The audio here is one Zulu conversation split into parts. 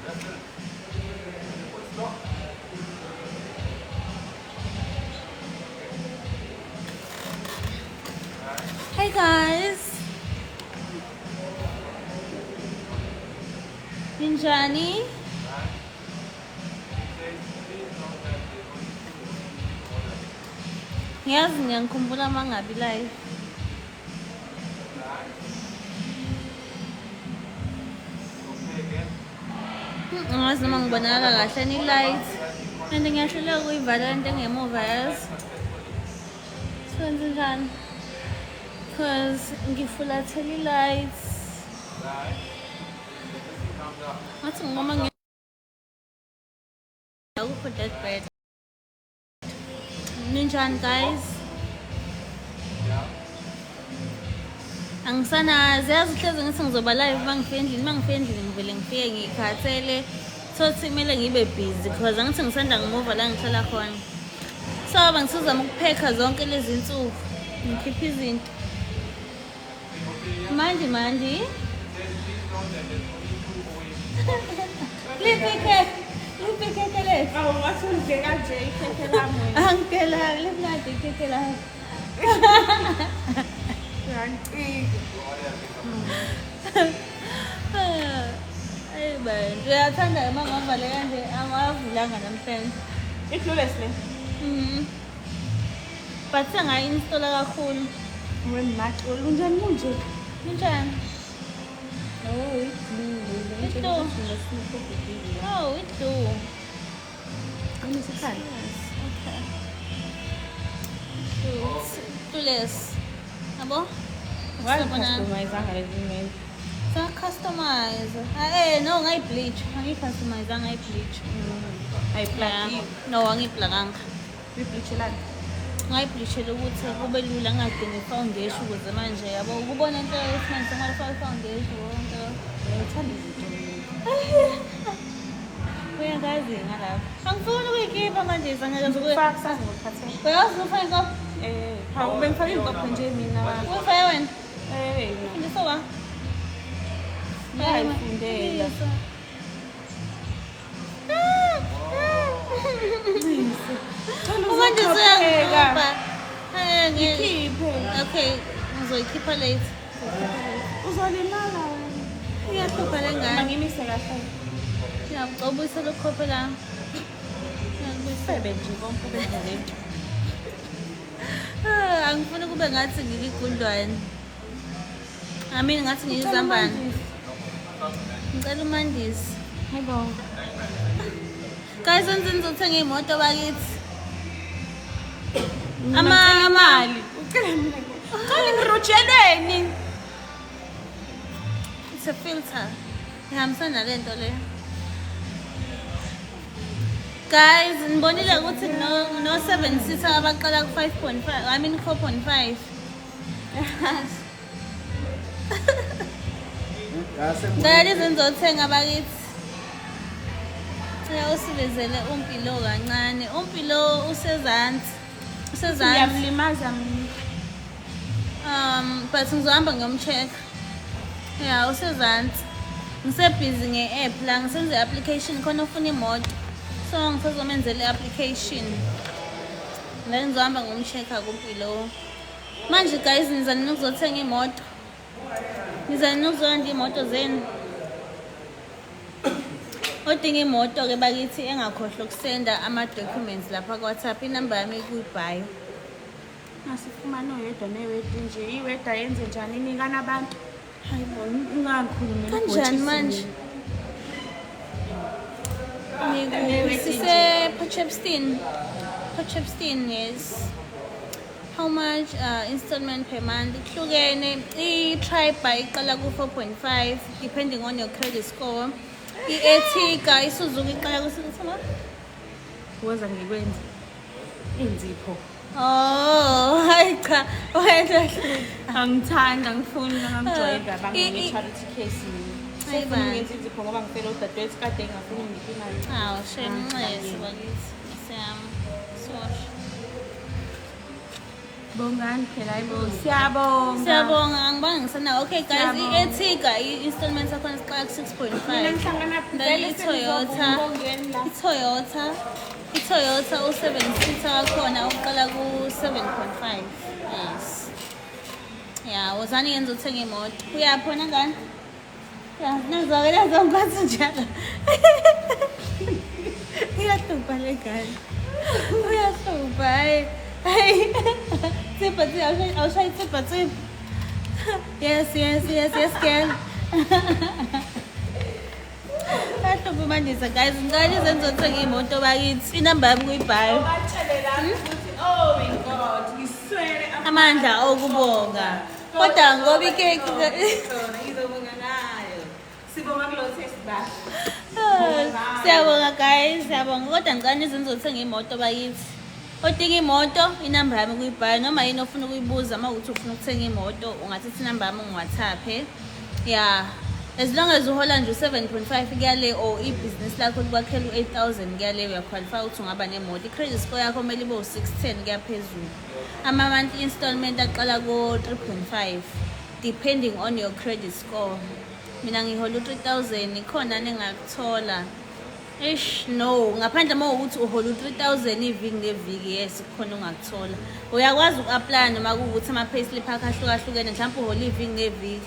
Hey guys, Ninjani. Yazi ngiyangikhumbula mangabi live. Ngazi noma ngibonakala kahle ni light. And ngiyahlela ukuyivala into engemuva yazi. Senze njani? Because ngifulathela lights. Ngathi ngoma put that bed. Ninjani guys? Angisanazi yazi hleze ngithi ngizoba live mangifike endlini ngivele ngifike ngikhathele sothi kumele ngibe busy because angithi ngisanda ngimuva la ngihlala khona. So bangisizama ukupheka zonke lezi insuku ngikhipha izinto. Mandi. Liphi ikhekhe lethu? Awu ngathunje kanje ikhekhe lami. Angikela limnandi ikhekhe lami. Hey man, uyathanda uma ngavale kanje angavulanga namhlanje. I-flawless le. But sengayi-installa kakhulu. Wenimacolo unjani kunje? Ninjani? Oh, it's blue. Oh, it do. Unesikhali? Okay. Flawless. Yabo? Customize-anga lezi email. Sa-customize. No, ngayi-bleach. Angiyi-customize, angayi-bleach. Ayiplaki. No, angiyiplakanga. Uyibleachelani? Ngayibleachela ukuthi kube lula ngadingi i-foundation ukuze manje yabo ukubona into esimanje sengalifaka i-foundation wonke. Uyayithanda izinto. Uyakazi ngalapho. Angifuni ukuyikhipha manje angeke Ngizokufaka sazi ngokuphathela. uyazi ufake inkopho? Bengifake iy'nkopho nje mina. Uyifake wena? Fundisa Fundisa wa? ngiyayifundela. Manje seyayikhipha. Ikhiphe. Okay, ngizoyikhipha late. Uzolimala wena. Iyahlupha le ngane. Mangimise kahle. Ngiyabuyisela ukhophe lami. Sebe nje konke ubendleleni. Angifuni kube ngathi ngiligundwane. Amini ngathi ngiyizambane. Ngicela umandisi. Hayibo. Guys, ngizothenga imoto bakithi. Imali. Ucela mina. Qala ngirojeleni. It's a filter. Ihambisana lento le. Guys, nibonile ukuthi no 7 seater abaqala ku 5.5. I mean 4.5. Ngicela izenzothenga bakithi. Usilezele umpilo kancane. Umpilo usezansi. Ngiyamlimaza mina. But ngizohamba ngiyomcheck. Yeah, usezansi. Ngisebhizi nge-app la ngisenze i-application khona ufuna imoto. So ngisazomenzela i-application. La ngizohamba ngomcheck-a kumpilo. Manje guys nizani ukuzothenga imoto. Nizani ukuzonda imoto zenu. Odinga imoto ke bakithi engakhohlwa ukusenda ama-documents lapha ku-WhatsApp inamba yami kuyi-bio. Ngasifumana oyedwa newedi nje. Iwedi ayenze njani inikana abantu? Hayibo, ungangikhulumeli Kanjani manje? Sise Potchefstroom, yes. How much installment per month? Ihlukene. I-Tribe iqala ku 4.5 depending on your credit score. I-Etika iSuzuki iqala ku sithoma? Woza ngikwenze. Inzipho. Oh, hayi cha. Wena Angithanda ngifuni ngangijwayele abangene charity case. Sefuna ngenza inzipho ngoba ngifela udadewethu kade engafuni ngiphi imali. Hawu, shemnxesi bakithi. Siyam. Sorry. Bongani phela hayibo. Siyabonga. Siyabonga angibanga ngisana. Okay guys, Siyabonga. i-Etika i-installment sakhona siqala Mina 6.5. ngihlangana Then vele i-Toyota. sengizobongeni la. I-Toyota u-7-seater wakhona uqala ku-7.5. Yes. Yeah, wozani yenza uthenga imoto. Uyaphi wena ngani? Ya, nazakela zonke njalo. Uyahlupha le ngane. Uyahlupha hayi. Hayi. Tsipha awushayi tsipha. Yes, girl. Ahlupha mandisa guys, ngani zenza uthenga imoto bakithi. Inamba yami kuyibhayo. Oh my God, ngiswele Amandla okubonga. Kodwa ngoba ikeki ngizobonga nayo. Sibonga kulo test bash. Siyabonga guys, siyabonga. Kodwa ngicela izenzo zothenga imoto bakithi. Odinga imoto, inamba yami kuyibhayo noma yini ofuna ukuyibuza uma uthi ufuna ukuthenga imoto, ungathatha inamba yami ngiWhatsApp. Yeah. As long as uhola nje 7.5 kuyale or ibhizinisi lakho likwakhela u-8,000 kuyale uyaqualify ukuthi ungaba nemoto. I-credit score yakho kumele ibe u-610 kuyaphezulu. Ama-monthly installment aqala ku-3.5 depending on your credit score. Mina ngihola u-3,000 ikhona nengakuthola. No, ngaphandle uma ukuthi uhola u-3,000 iviki neviki, yes kukhona ongakuthola. Uyakwazi uku-apply noma kuwukuthi ama-payslip akho ahlukahlukene, mhlawumbe uhola iviki neviki.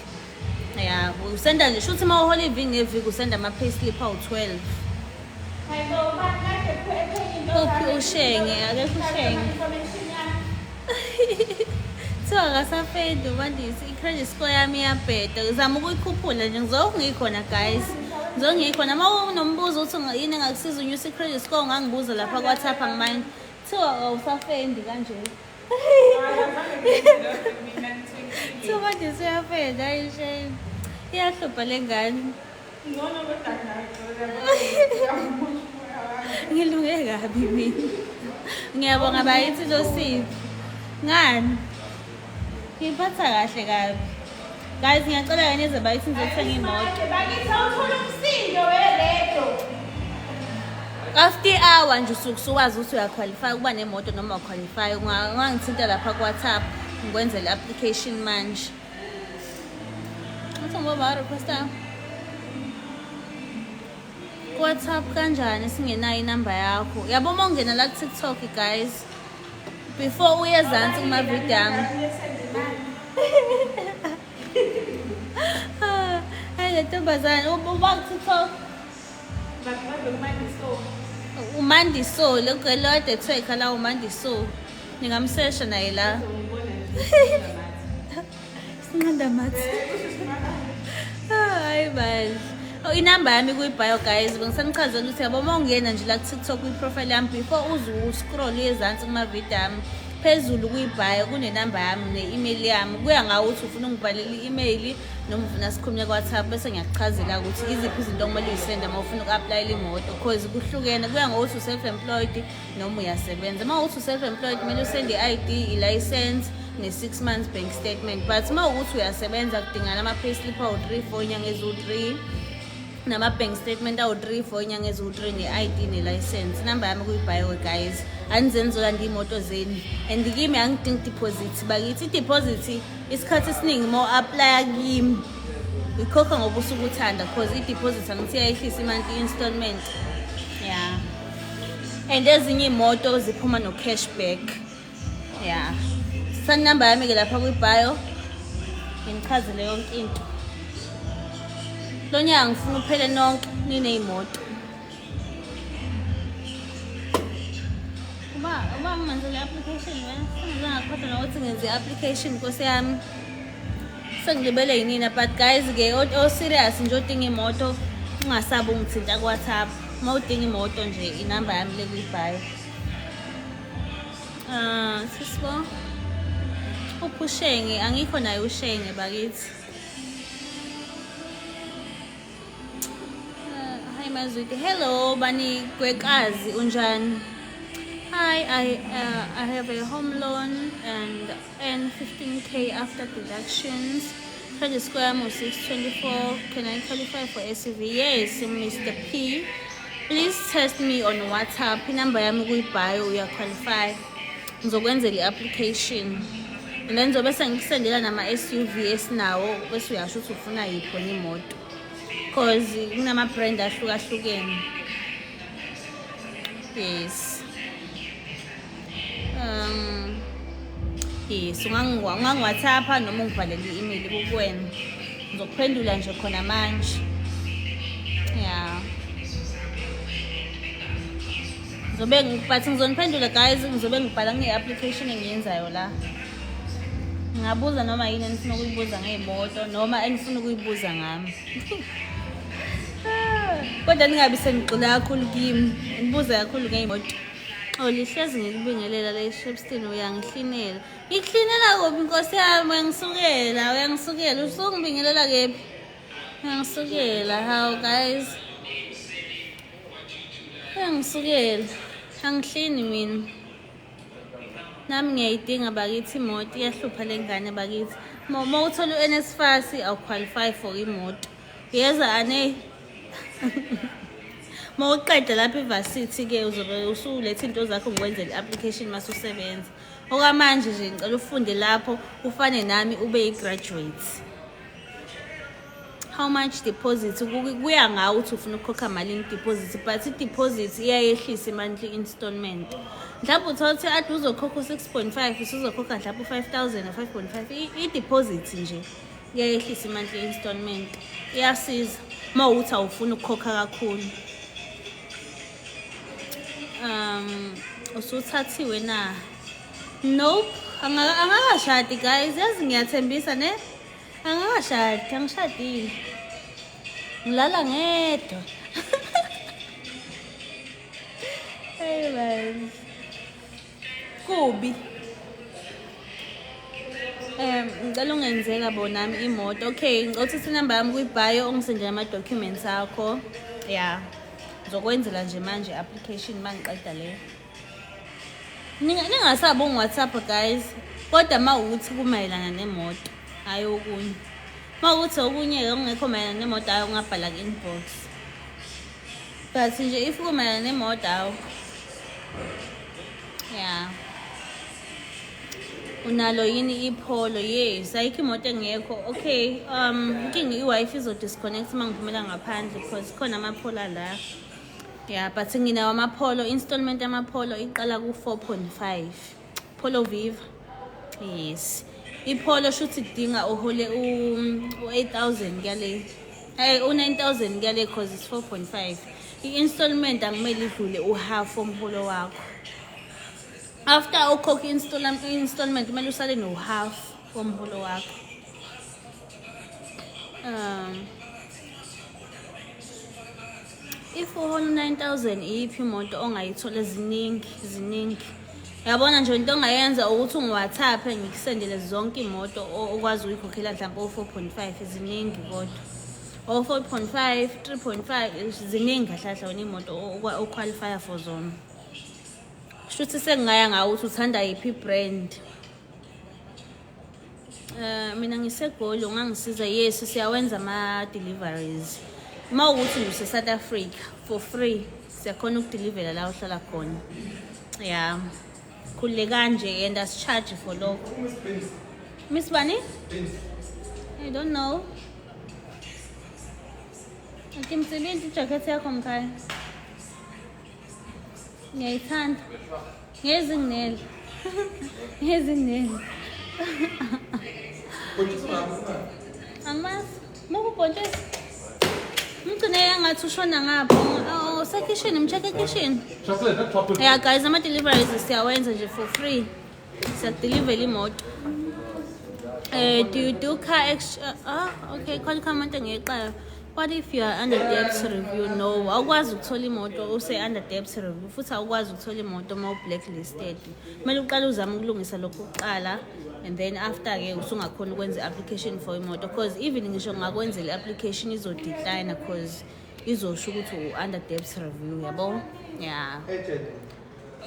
Yeah, usenda nje shuthi uma uhola iviki neviki usenda ama-payslip awu-12. Hayibo, makade phephe Uphi ushenge, akekho ushenge. Kuthiwa akasafendi ubandisi, i-credit score yami iyabheda. Ngizama ukuyikhuphula nje, ngizokhu ngikhona guys. Ngizokhu ngikhona. Uma unombuzo uthi yini engakusiza unyusa i-credit score ungangibuza lapha kwa-WhatsApp angimine. Kuthiwa awusafendi kanje. Kuthiwa ubandisi uyafenda, hayi shame. Iyahlupha le ngane. Ngilunge kabi mina. Ngiyabonga bayithi loSipho. Ngani? Ngiphatha kahle kabi. Guys, ngiyacela kanye neze bayithi ngizothenga imoto. Bakithi awuthola umsindo weredo. After hour nje usuwazi ukuthi uyaqualify ukuba nemoto noma uqualify. Ungangithinta lapha ku-WhatsApp ngikwenze le application manje. Uthi ngoba requesta WhatsApp kanjani singenayo inamba yakho? Yabo uma ungena la ku-TikTok guys. Before uyezansi kuma video yami. Hayi le ntombazane uba ku-TikTok. uMandiso lokugcela wade thweka la uMandiso ningamsesha naye la sinqanda mathi hayi bazi inamba yami kuyibhayo guys bengisanichazela ukuthi yabo uma ungena nje la ku TikTok kwiprofile yami before uzu scroll ezantsi kuma video yami phezulu kuyibhayo kunenamba yami ne-email yami kuya ngawo ukuthi ufuna ungibhalele i-email noma ufuna sikhulume ku-WhatsApp bese ngiyakuchazela ukuthi iziphi izinto okumele uyisende uma ufuna uku-applyela imoto because kuhlukene kuya ngokuthi u-self-employed noma uyasebenza uma uthi u-self-employed kumele usende i-ID i-license ne-6 months bank statement but uma ukuthi uyasebenza kudingana ama-payslip awu-3 for inyanga eziwu-3 nama-bank statement awu-3 for inyanga eziwu-3 ne-ID ne-license inamba yami kuyibhayo guys anizenizolanda iy'moto zenu and kimi angidingi deposit bakithi i-deposit isikhathi esiningi uma u-aplya kimi ikhokha ngoba usuke uthanda because i-deposit angithi iyayehlisa i-monthly installment yeah and ezinye iy'moto ziphuma no-cashback yeah sanamba yami-ke lapha kwibhayo nginichazele yonke into lo nyaka ngifuna uphele nonke niney'moto uba ngimenzele i-application wena sengizangakhotha nokuthi ngenze i-application nkosi yami sengilibele yinina but guys-ke o-serious nje odinga imoto ungasabi ungithinta ku-WhatsApp uma udinga imoto nje inamba yami le kuyibhayo sisibo uphi ushenge angikho naye ushenge bakithi hi Mazwidi hello bani gwekazi unjani hi I have a home loan and earn 15k after deductions credit score yami u-624 can I qualify for SUV yes Mr. P please test me on WhatsApp inamba yami kuyibhayo uyaqualify ngizokwenzela i-application and then zobe sengikusendela nama-SUV esinawo bese uyasho ukuthi ufuna yiphi wena imoto cause kunama-brand ahlukahlukene. Yes. Yes, ungangiwhatsappa noma ungibhalele i-email kuwena ngizokuphendula nje khona manje. Yeah, but ngizoniphendula guys, ngizobe ngibhala nge-application engiyenzayo la. Ngabuza noma yini enifuna ukuyibuza ngey'moto noma enifuna ukuyibuza ngami. Kodwa ningabi senigxila kakhulu kimi, nibuze kakhulu ngey'moto. Lihlezi ngikubingelela le Shepstone, uyangihlinela. Ngikuhlinela kuphi Nkosi yami? Uyangisukela. Usungibingelela kephi? Uyangisukela. How guys? Uyangisukela. Angihlini mina. Nami ngiyayidinga bakithi imoto, iyahlupha le ngane bakithi. Uma uthola u-NSFAS awuqualify for imoto. Yeza ane. Mawuqeda lapha evarsity ke uzobe usulethe into zakho ngikwenzele i-application mase usebenza. Okwamanje nje ngicela ufunde lapho ufane nami ube i-graduate. How much deposit? Kuya ngawe ukuthi ufuna ukukhokha malini deposit, but i-deposit iyayehlisa i-monthly installment. Mhlawumbe uthola ukuthi ade uzokhokha 6.5 usuzokhokha mhlawumbe 5,000 or 5.5. I-deposit nje iyayehlisa i-monthly installment. Iyasiza uma uthi awufuna ukukhokha kakhulu. Usuthathiwe na? Nope, angakashadi guys, yazi ngiyathembisa ne? Angakashadi, angishadile. Ngilala ngedwa. Hey man. Kubi. Ngicela ungenzeka bonami imoto. Okay, ngicela inamba yami kwi-bio ungisendele ama-documents akho. Yeah. Ngizokwenzela nje manje application mangiqeda le. Ningasabi ungi-WhatsApp guys. Kodwa mawukuthi kumayelana nemoto, hayi okunye. Mawukuthi okunye ongekho mayelana nemoto hayi ungabhala ku-inbox. But nje if kumayelana nemoto hawo. Yeah. Unalo yini iPolo? Yes, ayikho imoto engekho. Okay, inkinga i-Wi-Fi izodisconnect mangiphumela ngaphandle because khona amaphola la. Yeah, but nginawo amapolo, installment yamapolo iqala ku-4.5. Polo Viva. Yes. Ipolo shuthi kudinga uhole u-8,000 kuyale. U-9,000 kuyale because it's 4.5. I-installment angimele idlule uhalf womholo wakho. After ukhokha installment kumele usale no-half womholo wakho. If uhola 9,000 iyiphi imoto ongayithola ziningi. Yabona nje into ongayenza ukuthi ungi-WhatsApp ngikusendele zonke imoto okwazi ukuyikhokhela mhlawumbe o4.5 ziningi kodwa. O4.5, 3.5 ziningi kahlahla wena imoto oqualify for zona. Shuthi sengaya ngawo ukuthi uthanda yiphi brand. Mina ngisegoli ungangisiza. Yes, siyawenza ama-deliveries. Uma ukuthi ngise South Africa for free siyakhona ukudeliver la uhlala khona. Yeah. Khule kanje and as charge for lokho. Miss Bunny? I don't know. Ngimsebenzi ijacket yakho mkhaya. Ngiyayithanda. Ngezinginele. Ngezinginele. Amas, mokubhontshisa. Mgcine yangathi ushona ngapho. Usekitchen, mcheck kitchen. Yeah guys, ama-deliveries siyawenza nje for free. Siyakudelivela imoto. Do you do car okay, khona comment ngeqala. What if you are under debt review? No, awukwazi ukuthola imoto use-under debt review. Futhi awukwazi ukuthola imoto uma u-blacklisted. Kumele uqale uzame ukulungisa lokhu kuqala. And then after ke usungakhona ukwenza application for imoto because even ngisho ngakwenzela application izodecline because izosho ukuthi u-under debt review yabo. Yeah.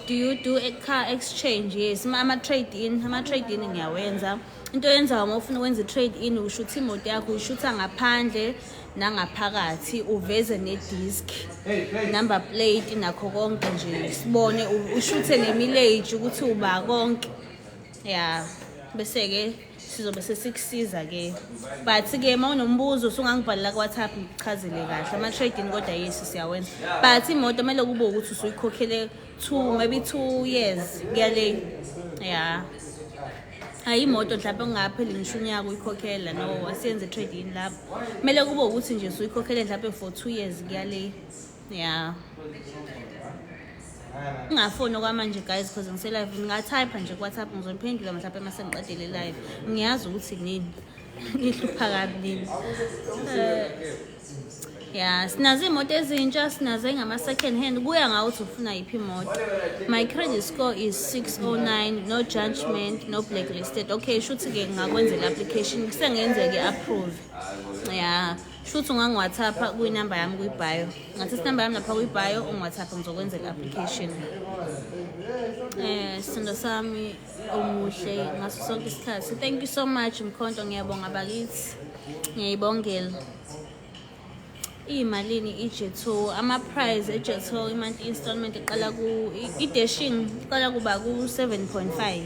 Do you do a car exchange? Yes, ama-trade-in ngiyawenza. Into yenza uma ufuna ukwenza i-trade-in ushutha imoto yakho uyishutha ngaphandle nangaphakathi uveze ne-disc number plate nakho konke nje sibone ushuthe ne-mileage ukuthi uba konke. Yeah. bese ke sizobe sesikusiza ke. But ke mawunombuzo usungangibhalela ku WhatsApp ngichazele kahle ama trading kodwa yes siyawenza. But imoto kumele kube ukuthi usuyikhokhele maybe 2 years kuyale. Yeah. Hayi imoto mhlawumbe ungapheli ngisho unyaka uyikhokhela no asiyenze trading lapho. Kumele kube ukuthi nje usuyikhokhele mhlawumbe for 2 years kuyale. Yeah. Ngafoni okwamanje guys because ngise live ngingatype nje ku WhatsApp ngizophendula mhlawumbe mase ngiqedele live. Ngiyazi ukuthi kunini. Ngihlupha kabi nini. Yeah, sinazo imoto ezintsha, sinazo engama second hand kuya ngawuthi ufuna yiphi imoto. My credit score is 609, no judgment, no blacklisted. Okay, shuthi ke ngakwenzela application kusengenzeke approve. Yeah, shuthi ungangi WhatsApp ku number yami ku bio. Ngathi number yami lapha ku bio ungi WhatsApp ngizokwenzela application. Sindo sami umuhle ngaso sonke isikhathi. Thank you so much Mkhonto, ngiyabonga bakithi. Ngiyibongela. Imalini iJetto ama price eJetto imonthly installment iqala ku idashing iqala kuba ku 7.5.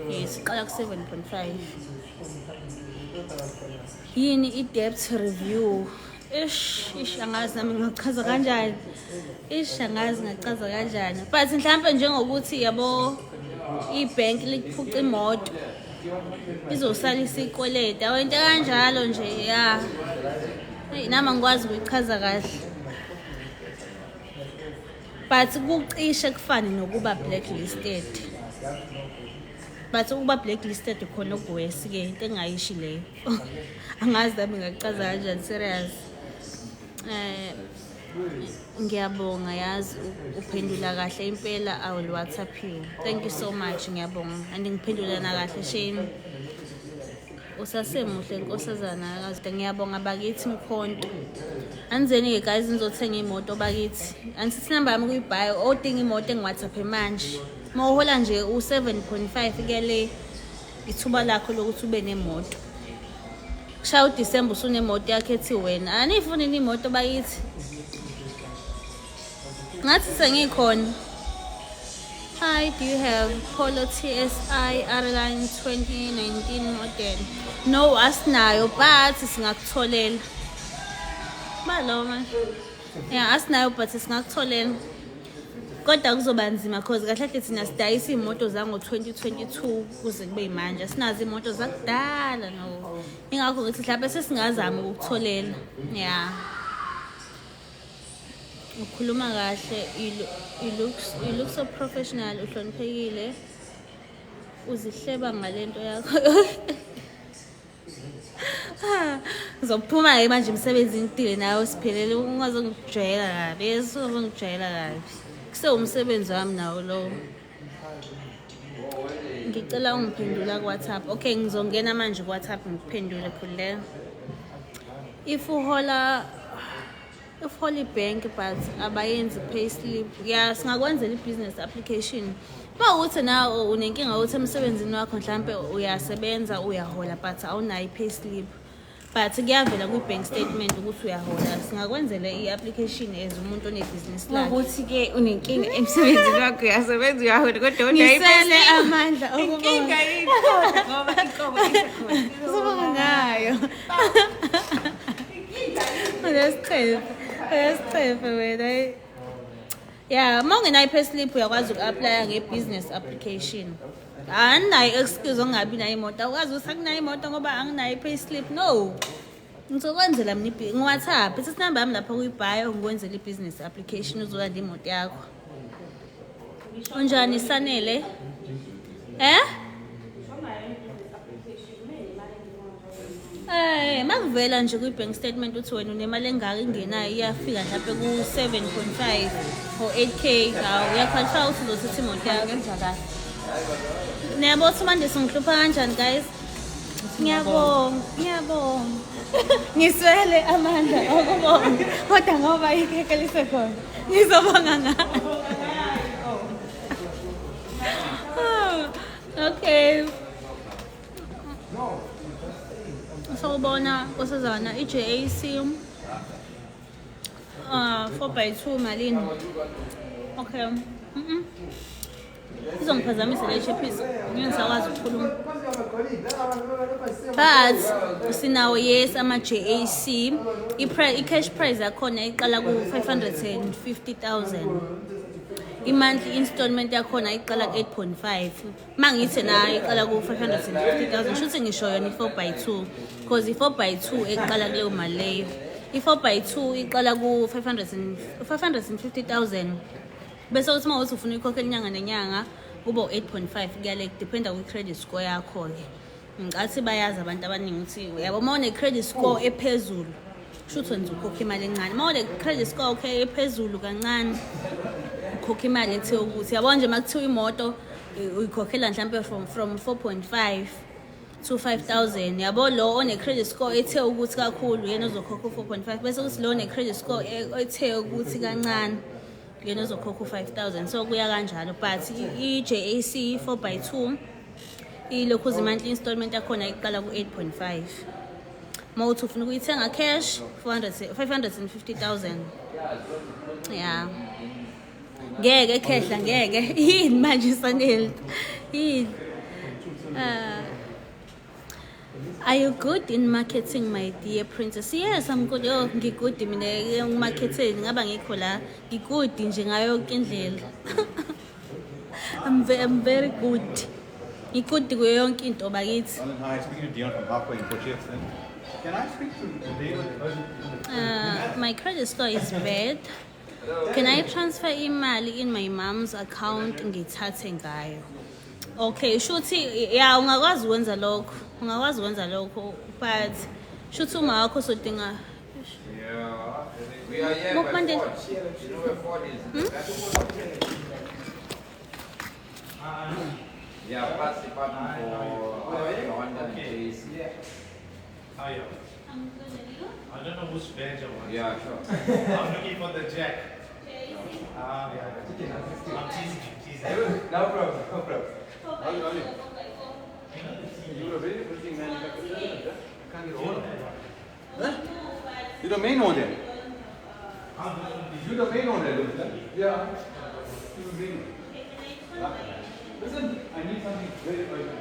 Yes, iqala ku 7.5. Yini i-debt review? Ish angazi nami ngachaza kanjani. Angazi ngachaza kanjani. But mhlawumbe njengokuthi yabo ibank likuphuca imoto izosalisa ikweleta awento kanjalo nje ya. Nama ngikwazi ukuyichaza kahle. But kucishe kufani nokuba blacklisted. But ukuba blacklisted khona ogwesi ke into engayishi leyo. Angazi nami ngachaza kanjani serious. Ngiyabonga yazi uphendula kahle impela I will WhatsApp you. Thank you so much ngiyabonga. And ngiphendula na kahle shame. Usasemuhle nkosazana kazi ngiyabonga bakithi Mkhonto. Anzeni ke guys ngizothenga imoto bakithi. Ansithi number yami kuyibhayo odinga imoto engiWhatsApp manje. Mawuhola nje u7.5 kele ithuba lakho lokuthi ube nemoto. Kusha uDecember usunemoto yakhe ethi wena. Anifuni imoto bakithi. Ngathi sengikhona. Hi, do you have Polo TSI R-Line 2019 model? No, asinayo, but singakutholela. Baloma. Yeah, asinayo but singakutholela. Kodwa kuzoba nzima because kahle kahle thina sidayisa imoto zango 2022 kuze kube manje. Sinazo imoto zakudala no. Ingakho ngithi mhlawumbe sesingazama ukutholela. Yeah. Ukhuluma kahle you look so professional uhloniphekile uzihleba ngalento yakho. Ngizophuma ke manje emsebenzini idile nawe siphelele ungazongijwayela kabi esizongijwayela kabi kuse umsebenzi wami nawo lo. Ngicela ungiphendula ku WhatsApp. Okay, ngizongena manje ku WhatsApp ngiphendule khule. If Holy Bank but abayenzi payslip yeah singakwenzela business application. Bawuthi na unenkinga uthi emsebenzini wakho mhlambe uyasebenza uyahola but awunayo payslip but kuyavela ku bank statement ukuthi uyahola singakwenzela iapplication as umuntu onebusiness lakhe. Ukuthi ke unenkinga emsebenzini wakho uyasebenza uyahola kodwa unayo payslip amandla inkinga yini ngoba inkomo isekhona uzobanga ngayo. Yes, wena. Yeah, mawungenayo payslip uyakwazi uku-apply nge-business application. Anginayo excuse ongabi nayo imoto. Awukwazi ukuthi akunayo imoto ngoba anginayo payslip. No. Ngizokwenzela mina ngi-WhatsApp. Ithi number yami lapha kuyibhayo ngikwenzela i-business application uzolanda imoto yakho. Unjani Sanele? Makuvela nje kwi-bank statement uthi wena unemali engaka ingenayo iyafika mhlawumbe ku 7.5 or 8k uyaqualify ukuthi uzothatha imoto yakho ngenza kahle. Niyabona ukuthi manje singihlupha kanjani guys? Ngiyabonga. Ngiswele amandla okubonga kodwa ngoba ikheke lisekhona ngizobonga ngayo. Okay. Sawubona nkosazana iJAC 4x2 malini. Okay. izongiphazamisa le cheapisa ngingisakwazi ukukhuluma. But sinawo yes ama-JAC i-cash price yakhona iqala ku-550,000. I-monthly installment yakhona iqala ku-8.5. Mangithi na iqala ku-550,000 shuthi ngisho yona i-4x2 because i-4x2 eqala kuleyo mali leyo. I-4x2 iqala ku-550,000 bese uthi uma uthi ufuna ukhokhela inyanga nenyanga kuba u-8.5 kuyale dependa kwi-credit score yakho-ke. Ngicathi bayazi abantu abaningi ukuthi yabo uma une-credit score ephezulu shuthi wenza ukhokha imali encane. Uma une-credit score okay ephezulu kancane ukhokha imali ethe ukuthi yabo nje makuthiwa imoto uyikhokhela mhlampe from 4.5 to 5,000 yabo lo one-credit score ethe ukuthi kakhulu yena uzokhokha u-4.5 bese kuthi lo one-credit score ethe ukuthi kancane yena uzokhokha u-5,000 so kuya kanjalo. But i-JAC 4x2 ilokhu monthly installment yakhona iqala ku-8.5. Uma uthi ufuna ukuyithenga cash 550,000 yeah. Ngeke khehla ngeke yini manje Sanel yini. Are you good in marketing, my dear princess? Yes, I'm good. Oh, ngikude mina marketing ngaba ngikho la. Ngikude nje ngayo yonke indlela. I'm very good. Ngikude kuyo yonke into bakithi. Hi, speaking to Dion from Halfway in Portugal. Can I speak to David? My credit score is bad. Can I transfer imali in my mom's account ngithathe ngayo? Okay, shuthi yeah ungakwazi ukwenza lokho. Ungakwazi ukwenza lokho but shuthi uma wakho sodinga Yeah, we are here by Ford. You know where Ford is? Yeah, parts department for Honda and JAC. Hi, I don't know which badge I want. Yeah, sure. I'm looking for the jack. Yeah. I'm teasing. No problem, no problem. You know the team. You're a very interesting manufacturer. I can't get hold of it. Huh? You're the main owner. You're the main owner, yeah. You're the main owner. Listen, I need something very urgent.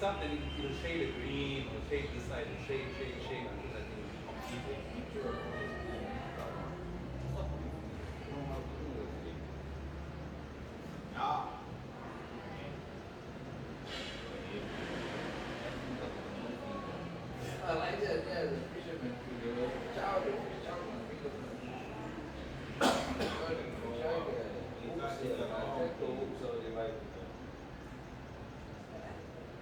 stuff, then it'll shade the green, or shade this side, and shade until that thing is completely. Ah. I like that, yeah, the fisherman.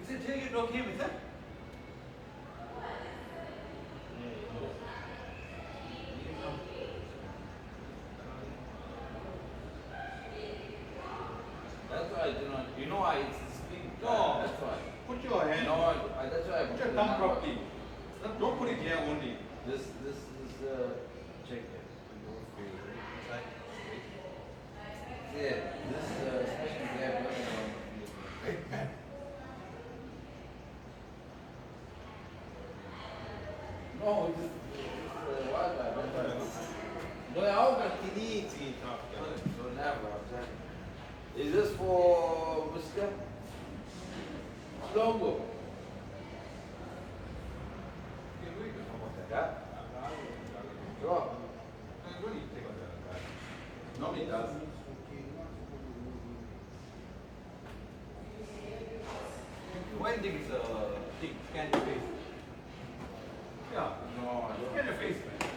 Is it taking it okay with that? That's why I do not. You know why it's this thing? No. That's why. Put your hand. No, that's why I put your thumb properly. Don't put it here only. This check it. Yeah, this especially there. No, this no, how can he don't have Is this for Mr. Longo? Yeah? Sure. Nobody does. Why do you think it's a big scan your face? Yeah. No, scan your face, man.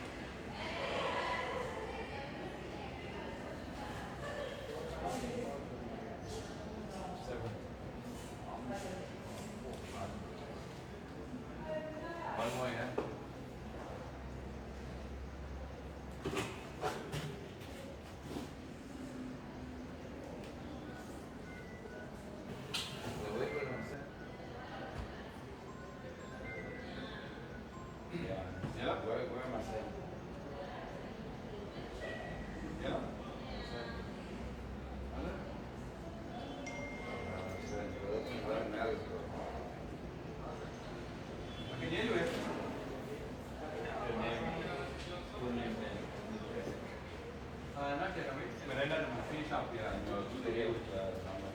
One more, yeah? Yeah. Where am I saying? Yeah. I can hear you. Your name, full name, not yet. When I done finish up here, do the hair with number.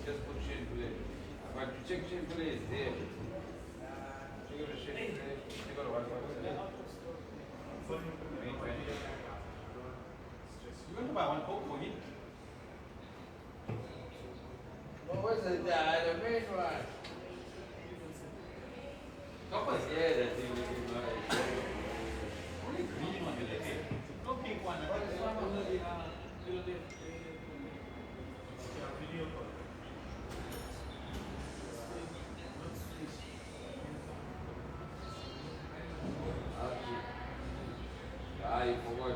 Just put shade today. But check shade today is there. Check out the shade today. Check out what you want to buy one Coke for me? What was it? The main one. Copper is there. That's the only green one. No pink one. I forgot.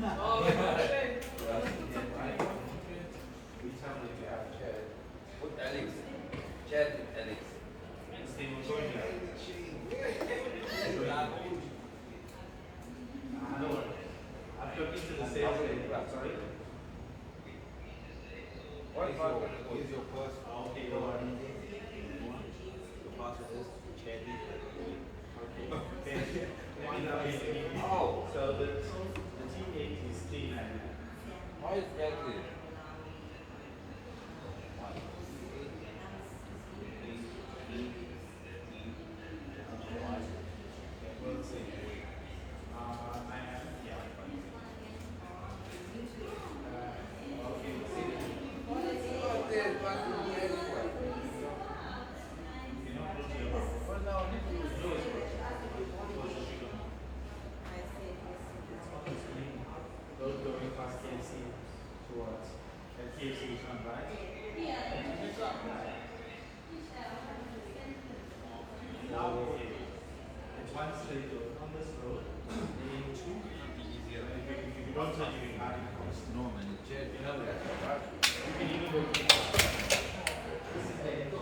With Alex. Chat with Alex. I'm talking to the sales lady. Sorry. What is your first? Okay, hold on. The password is Chatty. Oh. So the T8 is 399. How is Chatty? We'll see. I am, yeah. Okay, see. Those going past KFC towards the KFC is on right? Now, okay. It's one straight road on this road. Lane 2. Easier. If you don't touch it, you can't cost. No man, Chat. You know that. You can even go to the This is lane 2.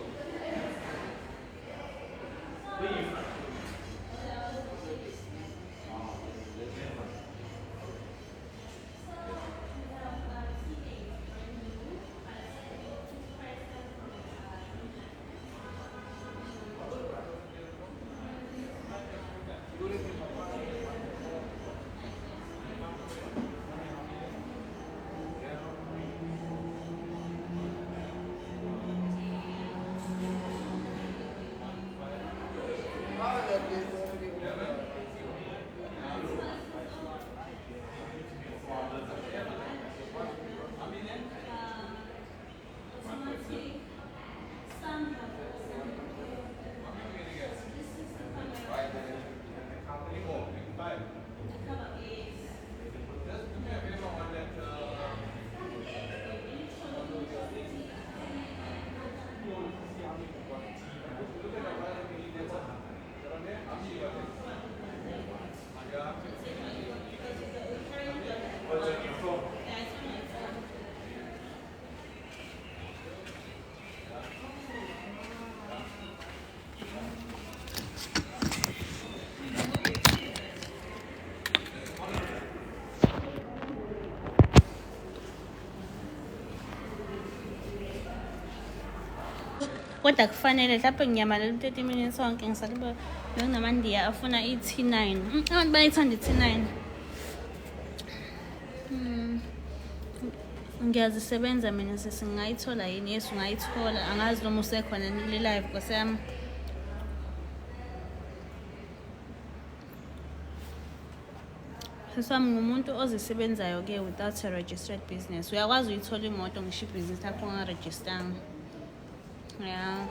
Where you from? What's on your phone? Kodwa kufanele mhlawumbe ngiyamaleli 30 minutes wonke ngisaliba nginamaNdiya afuna i-T9. Abantu bayithanda i-T9. Ngiyazisebenza mina sesingayithola yini? Yes, ungayithola. Angazi noma usekhona le live Nkosi yami. Sesami ngumuntu ozisebenzayo ke without a registered business. Uyakwazi uyithola imoto ngisho ibhizinisi lakho ungarejistanga. Yeah.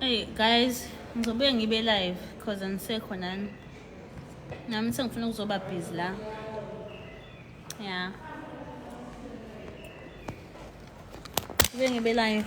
Hey guys, ngizobuye ngibe live because angisekho nani. Nami sengifuna ukuzoba busy la. Yeah. Ngizobuye ngibe live.